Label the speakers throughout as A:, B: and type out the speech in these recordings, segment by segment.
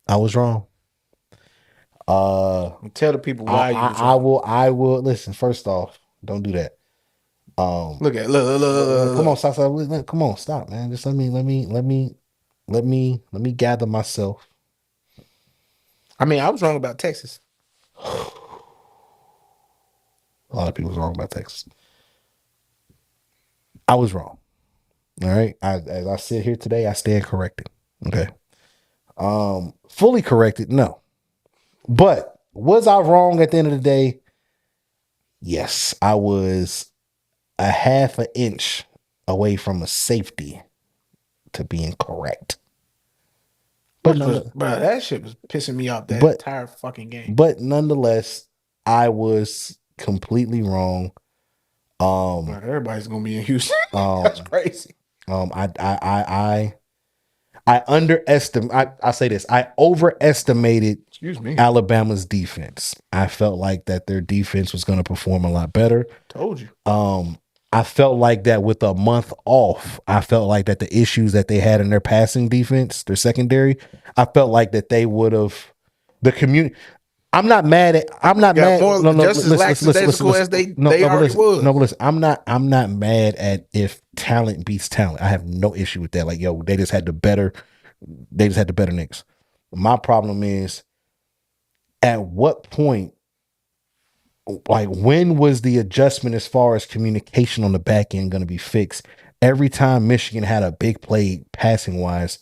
A: I was wrong.
B: Tell the people why you was
A: I
B: wrong.
A: will listen. First off, don't do that. Come on,
B: Look.
A: stop. Come on, stop, man. Just let me gather myself.
B: I mean, I was wrong about Texas.
A: A lot of people was wrong about Texas. I was wrong. All right. As I sit here today, I stand corrected. Okay. Fully corrected, no. But was I wrong at the end of the day? Yes, I was a half an inch away from a safety to being correct. But
B: Bro, that shit was pissing me off that
A: but
B: entire fucking game.
A: but nonetheless, I was completely wrong.
B: Bro,
A: Um,
B: everybody's gonna be in Houston. That's
A: um,
B: crazy.
A: um, I underestimate. I say this. I overestimated
B: Excuse me.
A: Alabama's defense. I felt like that their defense was going to perform a lot better.
B: Told you.
A: I felt like that with a month off. I felt like that the issues that they had in their passing defense, their secondary, I felt like that they would have the community. I'm not
B: Got
A: mad.
B: more
A: No, no,
B: just as lackadaisical as they already
A: No,
B: was.
A: but listen, I'm not mad at if talent beats talent. I have no issue with that. Like, yo, they just had the better Knicks. My problem is at what point, like when was the adjustment as far as communication on the back end going to be fixed? Every time Michigan had a big play passing wise,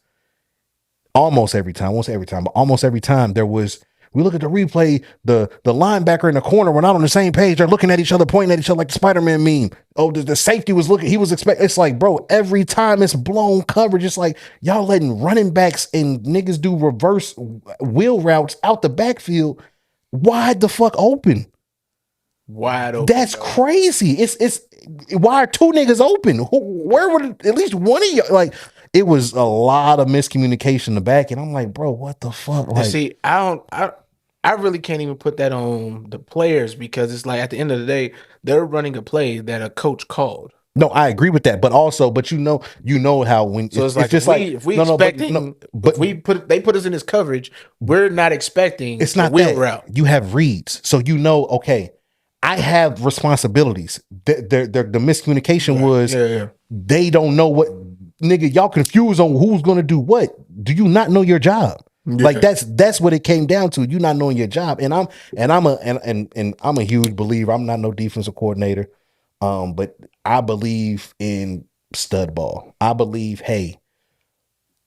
A: almost every time, won't say every time, but almost every time there was. We look at the replay, the linebacker in the corner, we're not on the same page. They're looking at each other, pointing at each other like the Spider-Man meme. Oh, the safety was looking, he was expecting. It's like, bro, every time it's blown coverage, it's like y'all letting running backs and niggas do reverse wheel routes out the backfield wide the fuck open.
B: Wide open.
A: That's crazy. It's why are two niggas open? Where would at least one of you like? It was a lot of miscommunication in the back, and I'm like, bro, what the fuck?
B: And
A: Like,
B: see, I really can't even put that on the players because it's like at the end of the day, they're running a play that a coach called.
A: no, I agree with that, but also, but you know how when
B: So it's
A: it's
B: like
A: just like
B: if we
A: no, no, but no,
B: expecting
A: but
B: if we put they put us in this coverage, we're not expecting
A: it's
B: the
A: not
B: wheel
A: that
B: route.
A: you have reads, so you know, okay, I have responsibilities. The miscommunication
B: Right.
A: was
B: Yeah.
A: they don't know what nigga y'all confused on who's gonna do what. Do you not know your job? Like
B: Yeah.
A: that's what it came down to. You not knowing your job, and I'm a huge believer. I'm not no defensive coordinator, but I believe in stud ball. I believe, hey,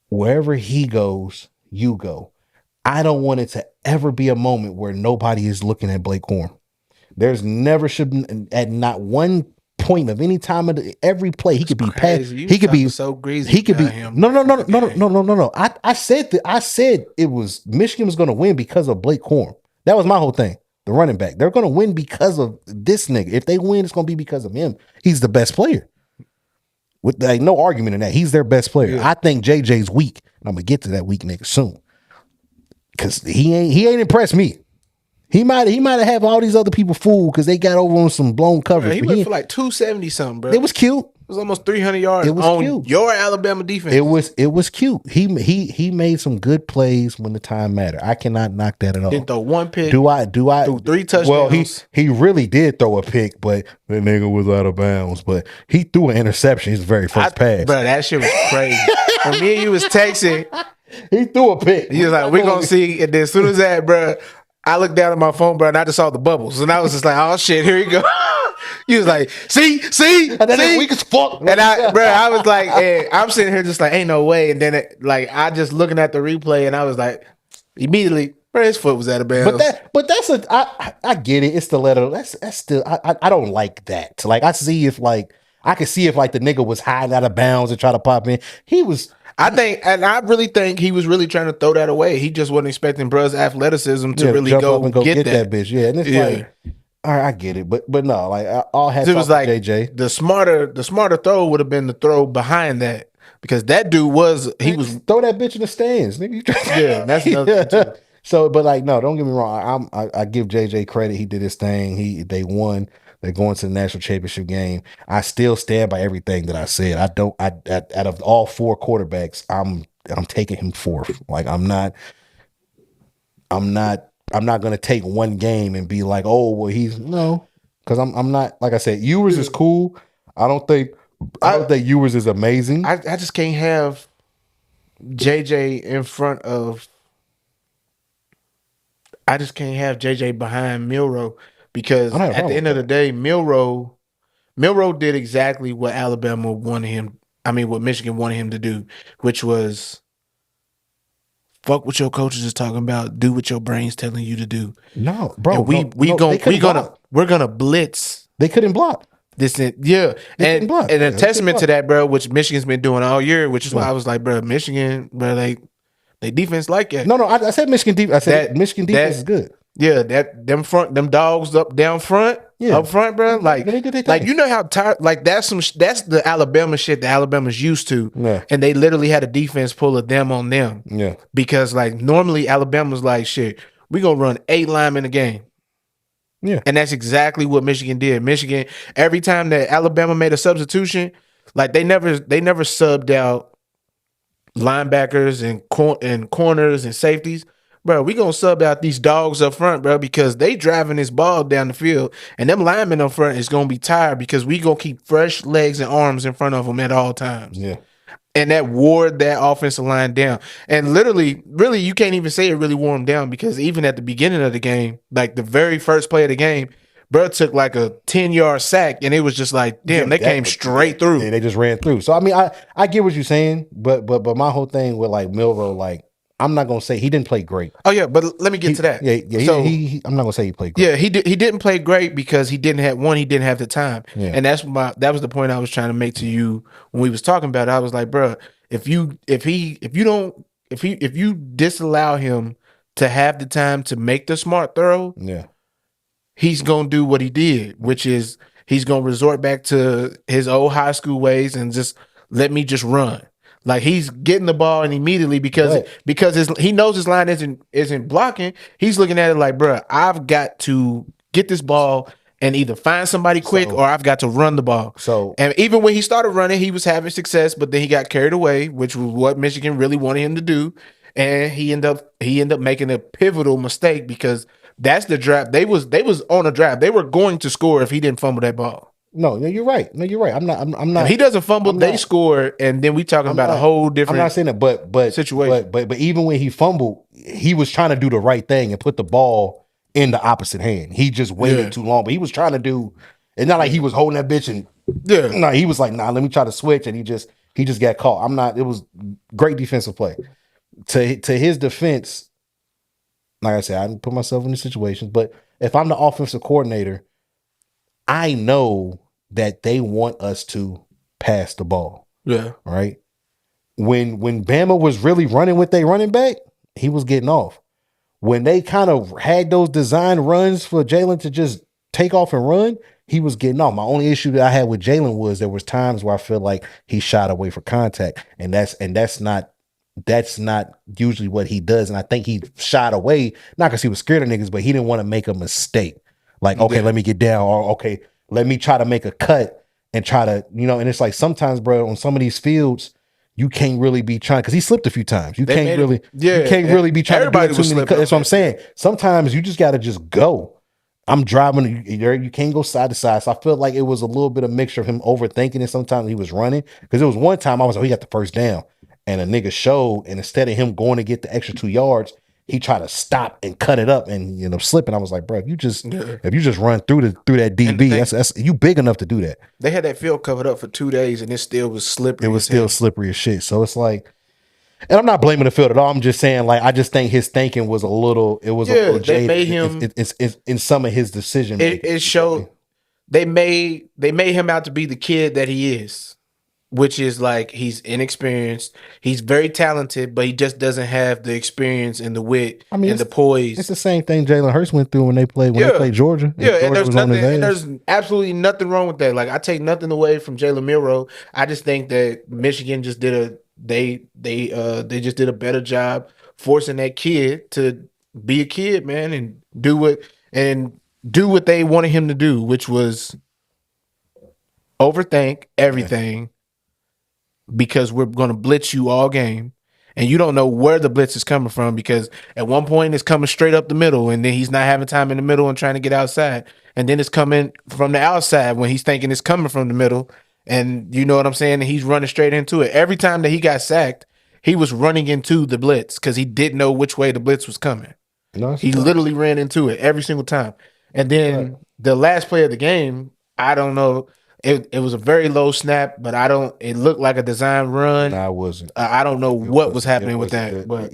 A: wherever he goes, you go. I don't want it to ever be a moment where nobody is looking at Blake Horn. There's never should be, at not one point of any time of every play he
B: That's
A: could be passed.
B: crazy. You talking so greasy
A: He could
B: about
A: be
B: him
A: no no no
B: before the
A: no no
B: game.
A: no no no no. I said that I said it was Michigan was going to win because of Blake Horn. That was my whole thing. The running back, they're going to win because of this nigga. If they win, it's going to be because of him. He's the best player. With like no argument in that, he's their best player.
B: Yeah.
A: I think JJ's weak, and I'm gonna get to that weak nigga soon because he ain't impressed me. He might have all these other people fooled because they got over on some blown
B: Bro,
A: coverage.
B: he
A: But
B: went for like 270 something, bro.
A: it was cute.
B: It was almost 300 yards
A: It was
B: on
A: cute.
B: your Alabama defense.
A: It was cute. He made some good plays when the time mattered. I cannot knock that at all.
B: Didn't throw one pick.
A: Do I
B: Threw 3
A: well
B: touchdowns.
A: he really did throw a pick, but the nigga was out of bounds. But he threw an interception his very first pass.
B: Bro, that shit was crazy. When me and you was texting,
A: He threw a pick.
B: he was like, "We're gonna see." And then as soon as that, bro, I looked down at my phone, bro, and I just saw the bubbles, and I was just like, "Oh shit, here you go." He was like, "See,
A: And then
B: see."
A: weak as fuck.
B: And I was like, hey, I'm sitting here just like, ain't no way. And then I just looking at the replay, and I was like, immediately, bro, his foot was out of bounds.
A: But that's I get it. It's the letter. That's still I don't like that. Like I see if like I could see if like the nigga was hiding out of bounds and try to pop in. He was.
B: I really think he was really trying to throw that away. He just wasn't expecting bruh's athleticism to really
A: jump
B: go,
A: up and go
B: get
A: that bitch. Yeah, and it's
B: Yeah.
A: like, all right, I get it, but no, like all had
B: It was like
A: JJ.
B: the smarter throw would have been the throw behind that because that dude was
A: Throw that bitch in the stands, nigga.
B: yeah, that's another thing too.
A: So, but like, no, don't get me wrong. I give JJ credit. He did his thing. They won. They're going to the national championship game. I still stand by everything that I said. I don't. Out of all four quarterbacks, I'm taking him fourth. Like I'm not. I'm not gonna take one game and be like, oh well, he's no, because I'm not, like I said, Ewers is cool. I don't think Ewers is amazing.
B: I just can't have JJ in front of. I just can't have JJ behind Milroe
A: I don't
B: because
A: have a
B: at the
A: problem
B: end
A: with
B: of the
A: that.
B: day, Milroe did exactly what Alabama wanted him. I mean, what Michigan wanted him to do, which was fuck what your coaches is talking about. Do what your brain's telling you to do.
A: No, bro,
B: And
A: no, no, they couldn't block.
B: we're gonna blitz
A: They couldn't block.
B: this. Yeah,
A: They couldn't block.
B: and a
A: Yeah, they couldn't
B: testament to
A: block.
B: that, bro, which Michigan's been doing all year, which is why
A: Yeah.
B: I was like, bro, Michigan, bro, they defense like it.
A: No, no, I said Michigan deep. I said
B: That
A: Michigan defense is good.
B: Yeah, them dogs up front,
A: Yeah,
B: bro.
A: they did their
B: Like
A: thing.
B: you know how tired, like that's the Alabama shit that Alabama's used to,
A: Yeah.
B: and they literally had a defense pull of them on them
A: Yeah,
B: because like normally Alabama's like shit, we gonna run 8 linemen a game,
A: yeah,
B: and that's exactly what Michigan did. Michigan every time that Alabama made a substitution, like they never subbed out linebackers and corners and safeties. Bro, we gonna sub out these dogs up front, bro, because they driving this ball down the field, and them linemen up front is gonna be tired because we gonna keep fresh legs and arms in front of them at all times,
A: yeah.
B: and that wore that offensive line down. And literally, really, you can't even say it really wore them down because even at the beginning of the game, like the very first play of the game, bro took like a 10-yard sack, and it was just like, damn,
A: Yeah,
B: they came straight through.
A: Yeah, they just ran through. So I mean, I get what you're saying, but my whole thing with like Milroe, like I'm not gonna say he didn't play great.
B: Oh yeah, but let me get to that.
A: Yeah, yeah.
B: So
A: I'm not gonna say he played great.
B: yeah, he didn't play great because he didn't have the time,
A: Yeah.
B: and that was the point I was trying to make to you when we was talking about it. I was like, bro, if you disallow him to have the time to make the smart throw,
A: Yeah,
B: he's gonna do what he did, which is he's gonna resort back to his old high school ways and just let me just run. Like he's getting the ball and immediately because he knows his line isn't blocking. He's looking at it like, bro, I've got to get this ball and either find somebody quick or I've got to run the ball.
A: So
B: And even when he started running, he was having success, but then he got carried away, which was what Michigan really wanted him to do. And he ended up making a pivotal mistake because that's the draft. They was on a draft. They were going to score if he didn't fumble that ball.
A: no, you're right. No, you're right. I'm not.
B: If he doesn't fumble,
A: I'm
B: they
A: not-
B: score, and then we talking about a whole different.
A: I'm not saying that, but
B: situation.
A: But even when he fumbled, he was trying to do the right thing and put the ball in the opposite hand. He just waited too long, but he was trying to do. It's not like he was holding that bitch and no, he was like, nah, let me try to switch, and he just got caught. I'm not. It was great defensive play. To his defense, like I said, I didn't put myself in these situations, but if I'm the offensive coordinator, I know that they want us to pass the ball.
B: Yeah.
A: Right. When Bama was really running with their running back, he was getting off. When they kind of had those design runs for Jalen to just take off and run, he was getting off. My only issue that I had with Jalen was there was times where I feel like he shot away for contact, and that's not usually what he does. And I think he shot away not because he was scared of niggas, but he didn't want to make a mistake. Like, okay, let me get down, or okay, let me try to make a cut and try to, and it's like sometimes, bro, on some of these fields, you can't really be trying because he slipped a few times. You can't really be trying to do too many cuts. That's what I'm saying. Sometimes you just got to just go. I'm driving. You can't go side to side. So I feel like it was a little bit of mixture of him overthinking it. Sometimes he was running because there was one time I was like, he got the first down, and a nigga showed, and instead of him going to get the extra 2 yards, he tried to stop and cut it up and slip. And I was like, bro, if you just run through that DB, that's you big enough to do that.
B: They had that field covered up for 2 days, and it still was slippery.
A: It was still slippery as shit. So it's like, and I'm not blaming the field at all. I'm just saying, like, I just think his thinking was a little jaded.
B: They made him.
A: It's in some of his decision making.
B: It showed they made him out to be the kid that he is, which is like he's inexperienced. He's very talented, but he just doesn't have the experience and the wit and the poise.
A: It's the same thing Jalen Hurts went through when they played Georgia.
B: Yeah, and there's absolutely nothing wrong with that. Like, I take nothing away from Jalen Milroe. I just think that Michigan just did they just did a better job forcing that kid to be a kid, man, and do what they wanted him to do, which was overthink everything because we're going to blitz you all game. And you don't know where the blitz is coming from because at one point it's coming straight up the middle, and then he's not having time in the middle and trying to get outside. And then it's coming from the outside when he's thinking it's coming from the middle. And you know what I'm saying? And he's running straight into it. Every time that he got sacked, he was running into the blitz because he didn't know which way the blitz was coming.
A: No,
B: He literally ran into it every single time. And then the last play of the game, I don't know. It was a very low snap, but it looked like a design run.
A: Nah, it wasn't.
B: I don't know what was happening with that.
A: It was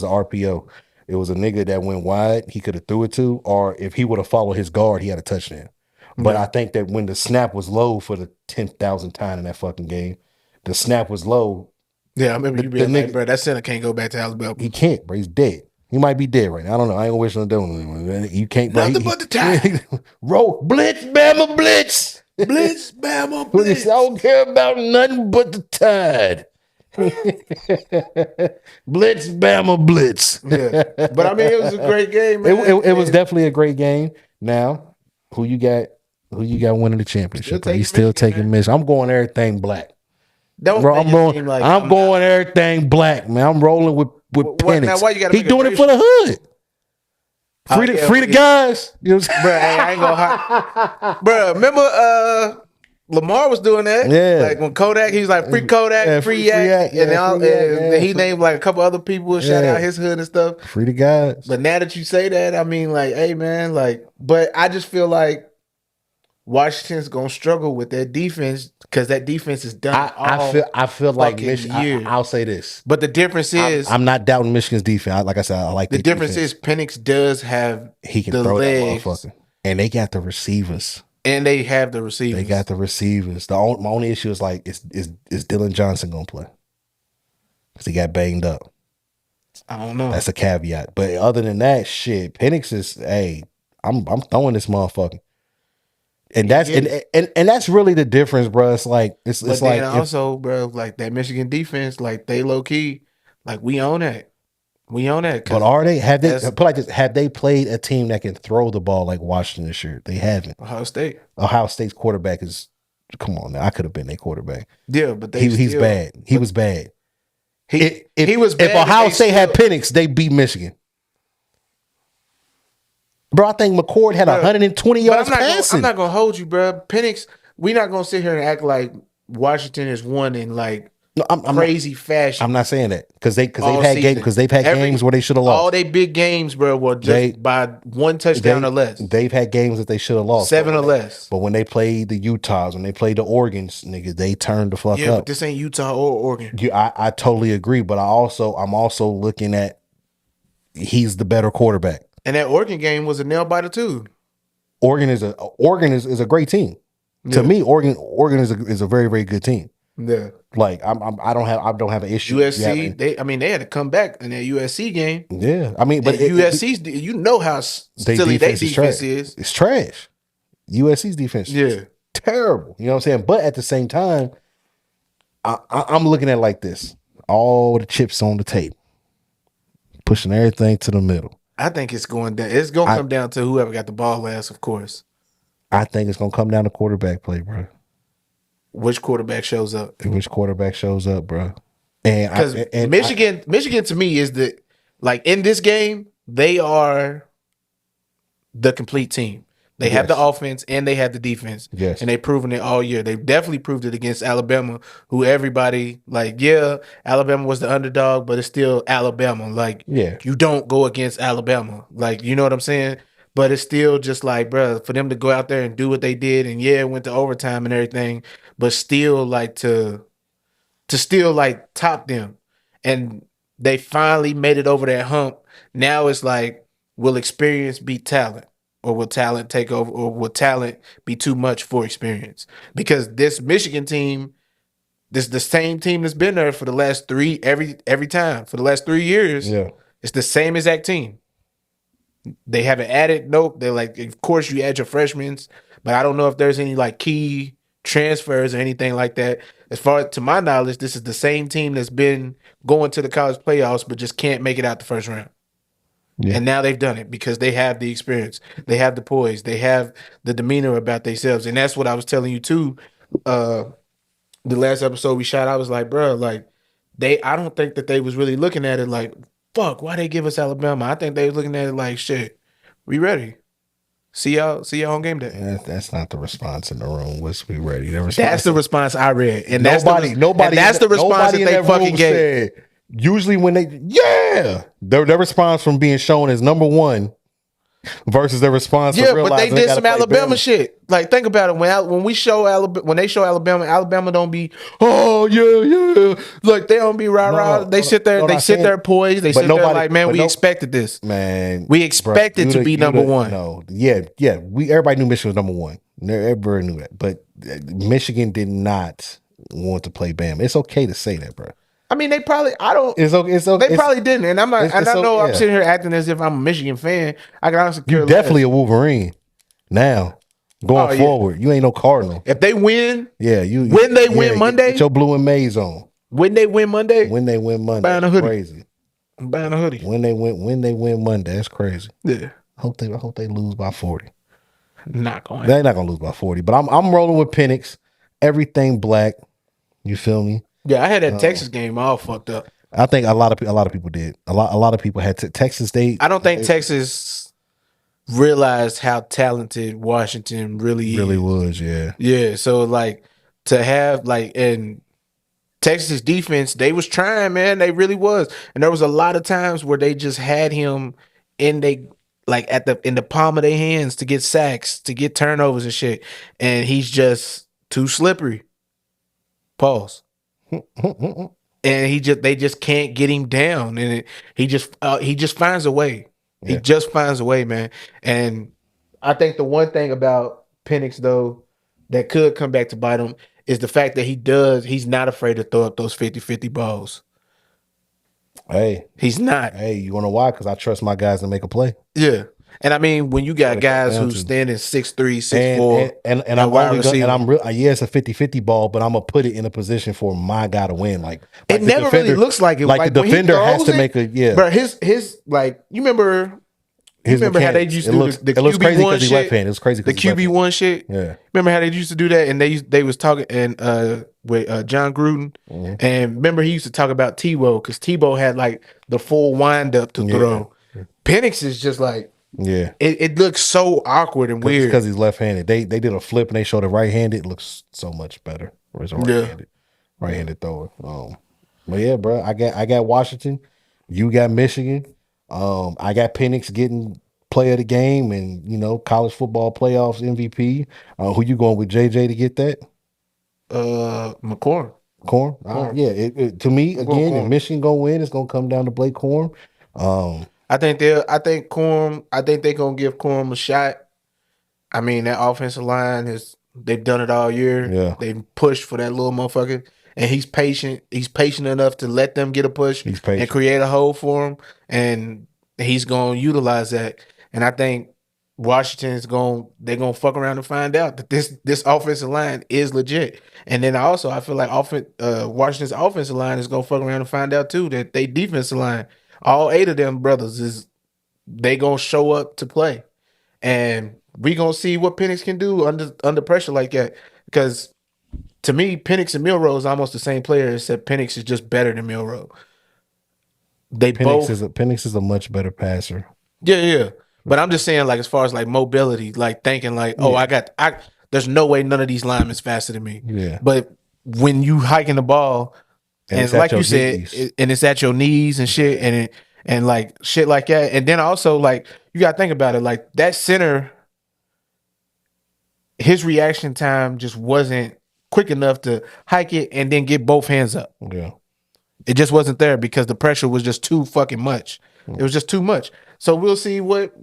A: an RPO. It was a nigga that went wide. He could have threw it to, or if he would have followed his guard, he had a touchdown. But I think that when the snap was low for the 10,000th time in that fucking game, the snap was low.
B: Yeah, I remember you being like, bro, that center can't go back to Alabama.
A: He can't, bro. He's dead. He might be dead right now. I don't know. I ain't gonna wish him doing. You can't.
B: Nothing but the time.
A: Roll blitz, Bama blitz.
B: Blitz, Bama, blitz.
A: I don't care about nothing but the tide. Blitz, Bama, blitz.
B: Yeah. But I mean, it was a great game, man.
A: It was definitely a great game. Now, who you got winning the championship? He's still taking Michigan. I'm going everything black. I'm going everything black, man. I'm rolling with Penix.
B: Now, why you gotta
A: he doing it for the hood. Free the guys. You know what I'm
B: saying? Bro, I ain't gonna bro, remember Lamar was doing that?
A: Yeah.
B: Like when Kodak, he was like free Kodak, free Yak. And he named like a couple other people and shout out his hood and stuff.
A: Free the guys.
B: But now that you say that, I mean, like, hey man, like, but I just feel like Washington's gonna struggle with that defense because that defense is done.
A: I feel like Michigan. I'll say this,
B: but the difference is
A: I'm not doubting Michigan's defense. Like I said, I like
B: the difference
A: defense.
B: is Penix does have
A: he can throw legs, that motherfucker, and they got the receivers.
B: And they have the receivers.
A: They got the receivers. My only issue is like is Dylan Johnson gonna play? Because he got banged up.
B: I don't know.
A: That's a caveat. But other than that, shit, Penix is I'm throwing this motherfucker. And that's and that's really the difference, bro. It's like it's like
B: also, bro, like that Michigan defense, like they low key, like we own that. We own that.
A: But are they? Have they put like this? Have they played a team that can throw the ball like Washington this year? They haven't.
B: Ohio State.
A: Ohio State's quarterback is. Come on now, I could have been their quarterback.
B: Yeah, but
A: he's bad. He was bad.
B: He was bad.
A: If Ohio State had Penix, they beat Michigan. Bro, I think McCord had 120 yards passing.
B: I'm not gonna hold you, bro. Penix, we're not gonna sit here and act like Washington has won in like crazy fashion.
A: I'm not saying that because they've had games where they should have lost.
B: All they big games, bro, were just by one touchdown or less.
A: They've had games that they should have lost
B: 7 or less.
A: But when they played the Utahs, when they played the Oregons, nigga, they turned the fuck up.
B: Yeah, but this ain't Utah or Oregon.
A: I totally agree, but I'm also looking at he's the better quarterback.
B: And that Oregon game was a nail biter too.
A: Oregon is a great team. Yeah. To me, Oregon is a very, very good team.
B: Yeah.
A: Like I don't have an issue.
B: USC, they had to come back in that USC game.
A: Yeah. I mean, but
B: USC's you know how silly their defense is.
A: It's trash. USC's defense is terrible. You know what I'm saying? But at the same time, I'm looking at it like this. All the chips on the table. Pushing everything to the middle.
B: I think it's going down. It's going to come down to whoever got the ball last, of course.
A: I think it's going to come down to quarterback play, bro.
B: Which quarterback shows up?
A: Bro.
B: And Michigan to me is in this game, they are the complete team. They have the offense and they have the defense.
A: Yes.
B: And they've proven it all year. They've definitely proved it against Alabama, who everybody, Alabama was the underdog, but it's still Alabama. You don't go against Alabama. You know what I'm saying? But it's still just bro, for them to go out there and do what they did, and it went to overtime and everything, but still to top them. And they finally made it over that hump. Now it's will experience beat talent? Or will talent take over? Or will talent be too much for experience? Because this Michigan team, this is the same team that's been there for the last every time for the last 3 years.
A: Yeah,
B: it's the same exact team. They haven't added. Nope. They're of course you add your freshmen, but I don't know if there's any key transfers or anything like that. As far as to my knowledge, this is the same team that's been going to the college playoffs, but just can't make it out the first round. Yeah. And now they've done it because they have the experience. They have the poise. They have the demeanor about themselves. And that's what I was telling you too. The last episode we shot, I was like, bro, I don't think that they was really looking at it like, fuck, why they give us Alabama? I think they was looking at it like, shit, we ready. See y'all on game day.
A: That's not the response in the room. Was we ready? The response,
B: That's the response I read, and
A: nobody,
B: that's the response that they fucking gave.
A: Said, usually when they, their response from being shown as number one versus their response.
B: Yeah, but they did some Alabama shit. Like, think about it. When we show Alabama, when they show Alabama, Alabama don't be, oh yeah. Like, they don't be rah. They sit there, they sit there poised. They sit there like, man, we expected this.
A: Man,
B: we expected to be number one.
A: No, yeah. Everybody knew Michigan was number one. Everybody knew that, but Michigan did not want to play Bama. It's okay to say that, bro.
B: I mean, they probably. I don't.
A: It's okay.
B: They probably didn't, and I'm not. And I know I'm sitting here acting as if I'm a Michigan fan. I can honestly care
A: less. Definitely a Wolverine. Now, going forward, you ain't no Cardinal.
B: If they win,
A: when
B: they win Monday,
A: get your blue and maize on.
B: When they win Monday,
A: buying a hoodie.
B: Crazy. I'm buying a hoodie.
A: When they win Monday, that's crazy.
B: Yeah.
A: I hope they lose by 40.
B: Not going.
A: They're not gonna lose by 40. But I'm rolling with Penix. Everything black. You feel me?
B: Yeah, I had that Texas game all fucked up.
A: I think a lot of people did. A lot of people had Texas State.
B: I don't think Texas realized how talented Washington really
A: was. Yeah.
B: Yeah. So like to have and Texas defense, they was trying, man. They really was, and there was a lot of times where they just had him in in the palm of their hands to get sacks, to get turnovers and shit, and he's just too slippery. Pause. And they just can't get him down, and he just finds a way. Yeah. He just finds a way, man. And I think the one thing about Penix though that could come back to bite him is the fact that he's not afraid to throw up those 50-50 balls.
A: Hey,
B: he's not.
A: Hey, you want to know why? Because I trust my guys to make a play.
B: Yeah. And I mean, when you got guys who standing 6'3", 6'4",
A: and I'm only gonna, and I'm real, it's a 50-50 ball, but I'm gonna put it in a position for my guy to win. Like
B: it never really looks like it.
A: Like the defender has to make a
B: But his like you remember how they used to do the QB1 shit?
A: Left-handed. It's crazy.
B: The QB1 shit.
A: Yeah.
B: Remember how they used to do that, and they was talking with John Gruden, and remember he used to talk about Tebow because Tebow had like the full wind up to throw. Penix is just like.
A: Yeah,
B: it looks so awkward and weird
A: because he's left-handed. They did a flip and they showed it right-handed. It looks so much better. Or it's a right-handed thrower. But yeah, bro, I got Washington. You got Michigan. I got Penix getting player of the game and college football playoffs MVP. Who you going with, JJ, to get that?
B: McCorn.
A: Corn. To me again, if Michigan gonna win, it's gonna come down to Blake Corn.
B: I think they're gonna give Corum a shot. I mean, that offensive line they've done it all year.
A: Yeah.
B: They've pushed for that little motherfucker. And he's patient. He's patient enough to let them get a push and create a hole for him. And he's gonna utilize that. And I think Washington's they're gonna fuck around and find out that this offensive line is legit. And then I feel like Washington's offensive line is gonna fuck around and find out too that they defensive line. All 8 of them brothers they gonna show up to play, and we gonna see what Penix can do under pressure like that. Because to me, Penix and Milroe is almost the same player, except Penix is just better than Milroe.
A: Penix is a much better passer.
B: Yeah. But I'm just saying, like as far as like mobility, like thinking like, there's no way none of these linemen's faster than me.
A: Yeah.
B: But when you hiking the ball. And like you said, and it's at your knees and shit, and like shit like that. And then also like you gotta think about it, like that center, his reaction time just wasn't quick enough to hike it and then get both hands up.
A: Yeah,
B: it just wasn't there because the pressure was just too fucking much. It was just too much. So we'll see what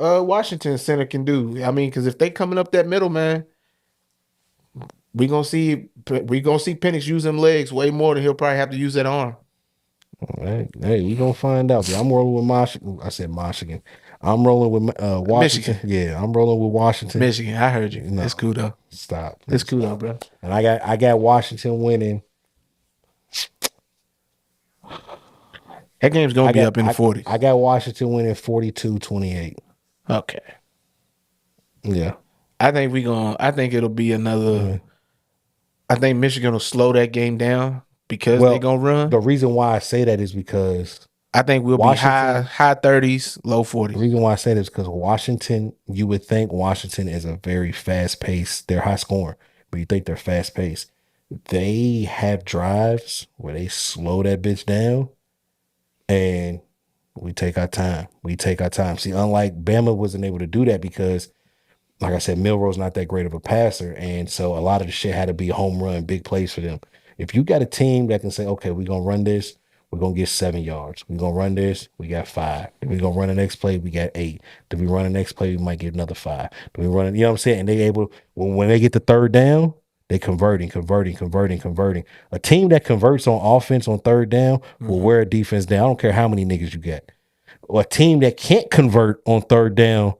B: Washington center can do. I mean, because if they coming up that middle, man. We gonna see Penix use them legs way more than he'll probably have to use that arm.
A: Hey, we gonna find out. I'm rolling with Michigan. I said Michigan. I'm rolling with Washington.
B: Michigan.
A: Yeah, I'm rolling with Washington.
B: Michigan. I heard you. No, it's cool though.
A: Stop.
B: It's cool though, bro.
A: And I got Washington winning.
B: That game's gonna be up in the 40s.
A: I got Washington winning 42-28.
B: Okay.
A: Yeah.
B: I think it'll be another. I think Michigan will slow that game down because they
A: Well,
B: gonna run.
A: the reason why I say that is because
B: I think we'll be
A: Washington.
B: high 30s, low
A: The
B: 40s.
A: reason why I say that is because Washington, you would think Washington is a very fast paced, they're high scoring, but you think they're fast paced. They have drives where they slow that bitch down and we take our time. We take our time. See, unlike Bama wasn't able to do that because, like I said, Milroe's not that great of a passer. And so a lot of the shit had to be home run, big plays for them. If you got a team that can say, okay, we're going to run this, we're going to get 7 yards. We're going to run this, we got 5. If we're going to run the next play, we got 8. If we run the next play, we might get another 5. If we run it, you know what I'm saying? And they able, when they get the third down, they converting. A team that converts on offense on third down will wear a defense down. I don't care how many niggas you got. Or a team that can't convert on third down,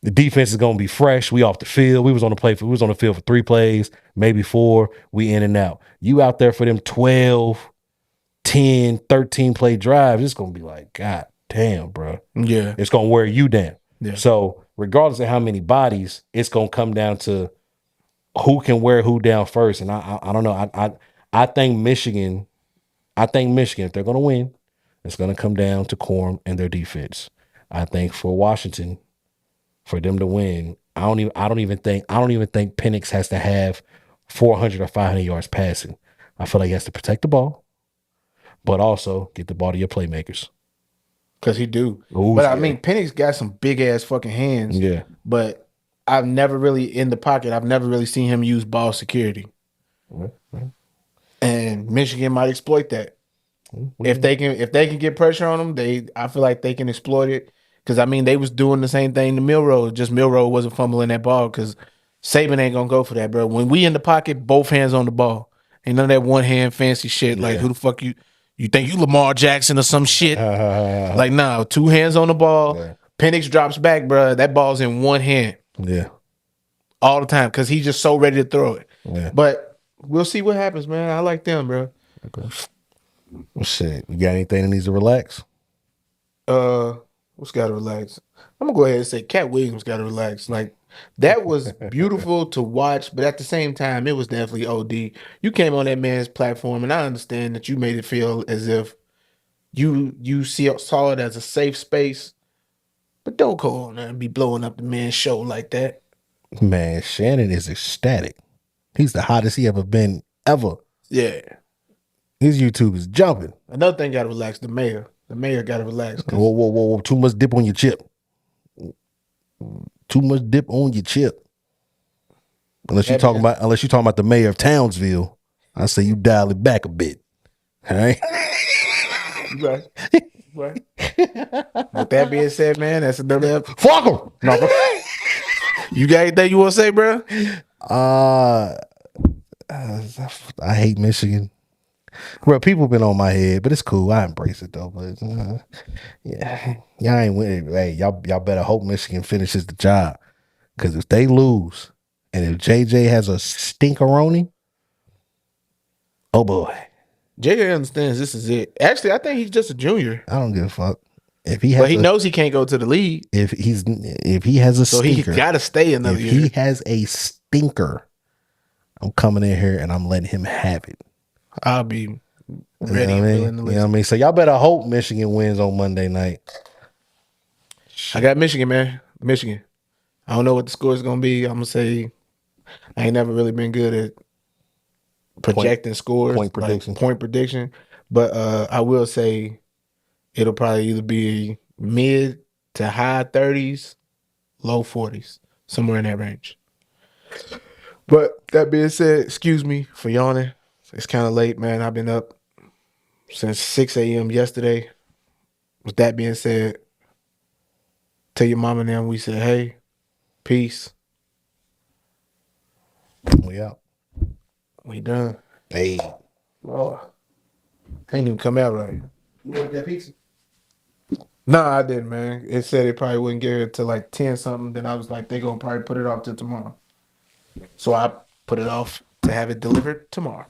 A: the defense is gonna be fresh. We off the field. We was on the field for 3 plays, maybe 4. We in and out. You out there for them 12, 10, 13 play drives. It's gonna be like, God damn, bro.
B: Yeah.
A: It's gonna wear you down.
B: Yeah.
A: So regardless of how many bodies, it's gonna come down to who can wear who down first. And I don't know. I think Michigan. If they're gonna win, it's gonna come down to Corum and their defense. I think for Washington, for them to win, I don't even think Penix has to have 400 or 500 yards passing. I feel like he has to protect the ball, but also get the ball to your playmakers.
B: Cause he do.
A: Ooh,
B: But I
A: yeah.
B: mean, Penix got some big ass fucking hands.
A: Yeah.
B: But I've never really in the pocket. I've never really seen him use ball security. And Michigan might exploit that. If they can get pressure on them, I feel like they can exploit it. Because I mean, they was doing the same thing to Milroe. Just Milroe wasn't fumbling that ball because Saban ain't gonna go for that, bro. When we in the pocket, both hands on the ball. Ain't none of that one hand fancy shit. Like who the fuck you think you Lamar Jackson or some shit? Like nah, 2 hands on the ball.
A: Yeah.
B: Penix drops back, bro. That ball's in one hand
A: Yeah.
B: all the time because he's just so ready to throw it.
A: Yeah.
B: But we'll see what happens, man. I like them, bro.
A: Okay. Well, shit. You got anything that needs to relax?
B: What's got to relax? I'm gonna go ahead and say Cat Williams got to relax. Like that was beautiful to watch, but at the same time, it was definitely OD. You came on that man's platform, and I understand that you made it feel as if saw it as a safe space, but don't go on there and be blowing up the man's show like that.
A: Man, Shannon is ecstatic. He's the hottest he ever been ever.
B: Yeah.
A: His YouTube is jumping.
B: Another thing got to relax. The mayor. The mayor got to relax.
A: Whoa. Too much dip on your chip. Too much dip on your chip. Unless you're talking about the mayor of Townsville, I say you dial it back a bit. All right.
B: Right. Right. With that being said, man, that's another
A: Fuck him. No, bro.
B: You got anything you want to say, bro?
A: I hate Michigan. Bro, people been on my head, but it's cool. I embrace it though. But yeah, y'all ain't winning. Hey, y'all better hope Michigan finishes the job. Because if they lose, and if JJ has a stinkeroni, oh boy.
B: JJ understands this is it. Actually, I think he's just a junior.
A: I don't give a fuck. If he has,
B: but he knows he can't go to the league.
A: If he has a stinker,
B: so he got to stay another
A: if
B: year.
A: He has a stinker, I'm coming in here and I'm letting him have it.
B: I'll be ready.
A: You know what I mean? So y'all better hope Michigan wins on Monday night.
B: I got Michigan, man. Michigan. I don't know what the score is gonna be. I'm gonna say I ain't never really been good at projecting scores,
A: point prediction.
B: Like point prediction. But I will say it'll probably either be mid to high 30s, low 40s, somewhere in that range. But that being said, excuse me for yawning. It's kind of late, man. I've been up since 6 a.m. yesterday. With that being said, tell your mama and them we said, hey, peace.
A: We out.
B: We done.
A: Hey.
B: Oh, ain't even come out right.
A: You want that pizza?
B: Nah, I didn't, man. It said it probably wouldn't get it till like 10 something. Then I was like, they gonna probably put it off till tomorrow. So I put it off to have it delivered tomorrow.